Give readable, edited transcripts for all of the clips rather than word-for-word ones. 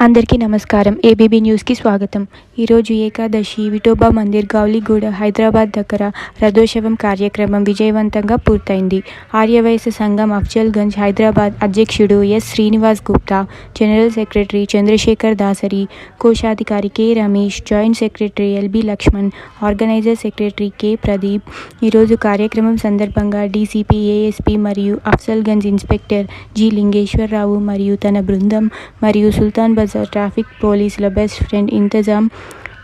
అందరికీ నమస్కారం. ఏబీబీ న్యూస్కి స్వాగతం. ఈరోజు ఏకాదశి విఠోబా మందిర్ గౌలిగూడ హైదరాబాద్ దగ్గర రథోత్సవం కార్యక్రమం విజయవంతంగా పూర్తయింది. ఆర్యవైశ్య సంఘం అఫ్జల్గంజ్ హైదరాబాద్ అధ్యక్షుడు S Srinivas Gupta, general secretary Chandrashekar Dasari, కోశాధికారి K Ramesh, joint secretary LB Laxman, organiser secretary K Pradeep ఈరోజు కార్యక్రమం సందర్భంగా డీసీపీ, ఏఎస్పీ మరియు అఫ్జల్గంజ్ ఇన్స్పెక్టర్ జి లింగేశ్వరరావు మరియు తన బృందం మరియు సుల్తాన్ బజార్ ట్రాఫిక్ పోలీసుల బెస్ట్ ఫ్రెండ్ ఇంతజాం,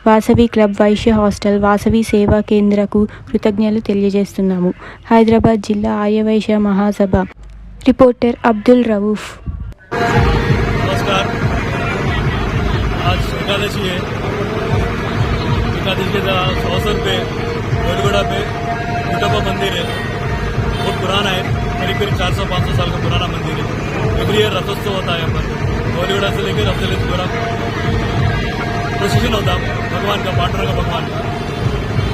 వాసవి క్లబ్, వైశ్య హాస్టల్, వాసవి సేవా కేంద్రకు కృతజ్ఞతలు తెలియజేస్తున్నాము. హైదరాబాద్ జిల్లా ఆర్యవైశ్య మహాసభ रिपोर्टर अब्दुल रऊफ। नमस्कार। आज एकादशी है। एकादशी के अवसर पे गौलिगूड़ा पे विठोबा मंदिर है, बहुत पुराना है, करीब 400-500 साल का पुराना मंदिर है। एवरी ईयर रथोत्सव होता है यहाँ पर। गौलिगूड़ा से लेकर अफजलगंज प्रोसेशन होता भगवान का, पांडुरंग भगवान का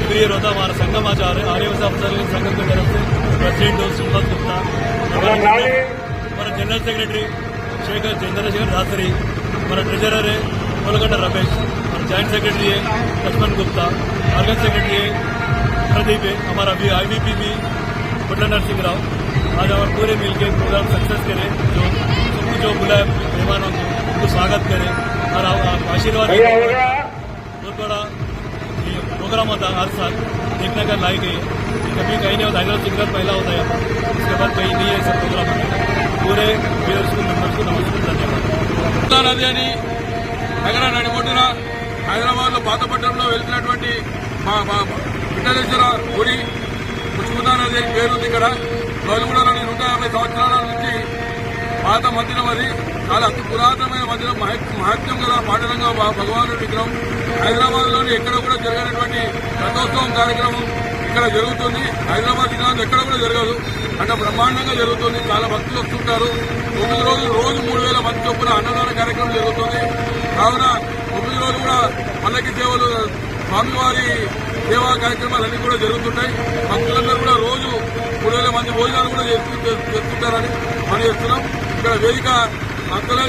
एवरी ईयर होता। हमारा संगम आचार है, आर्यवैश्य अफजलगंज संगम की तरफ से प्रेसिडेंट श्रीनिवास गुप्ता, हमारा जनरल सेक्रेटरी चंद्रशेखर दासरी, हमारा ट्रेजरर है कोलकाता रमेश, और जॉइंट सेक्रेटरी है लक्ष्मण गुप्ता, ऑर्गन सेक्रेटरी है प्रदीप है, हमारा भी IVP भी बुटला नरसिंह राव। आज हमारे पूरे मिलकर प्रोग्राम सक्सेस करें, जो बुलाए मेहमानों को उनको स्वागत करें और आशीर्वाद। बहुत बड़ा प्रोग्राम होता है, हर साल देखने का लायक है। कभी कहीं नहीं होता, हैदराबाद सिंगर पहला होता है यहाँ पर, उसके बाद कहीं नहीं है सब प्रोग्राम होता है। पूरे स्कूल मेंबर्स को नमस्कार, धन्यवाद। నది అని నగర నడిబొడ్డున హైదరాబాద్లో పాతపట్నంలో వెళ్తున్నటువంటి విఠలేశ్వర గుడి పుష్పదా నది అని పేరుంది. ఇక్కడ గౌలిగూడలోని 150 సంవత్సరాల నుంచి పాత మందిరం. అది చాలా అతి పురాతనమైన మందిరం, మహత్యం గల పాండురంగ భగవానుడి విగ్రహం. హైదరాబాద్లోని ఎక్కడ కూడా జరగనటువంటి రథోత్సవం కార్యక్రమం ఇక్కడ జరుగుతుంది. హైదరాబాద్ జిల్లాలో ఎక్కడ కూడా జరగదు, అంటే బ్రహ్మాండంగా జరుగుతుంది. చాలా భక్తులు వస్తుంటారు. 9 రోజులు రోజు 3000 మంది చొప్పున అన్నదాన కార్యక్రమం జరుగుతుంది. కావున 9 రోజులు కూడా పల్లకి సేవలు, స్వామివారి సేవా కార్యక్రమాలన్నీ కూడా జరుగుతుంటాయి. భక్తులందరూ కూడా రోజు 3000 మంది భోజనాలు కూడా చేస్తుంటారని మనం చేస్తున్నాం. ఇక్కడ వేదిక అంతలో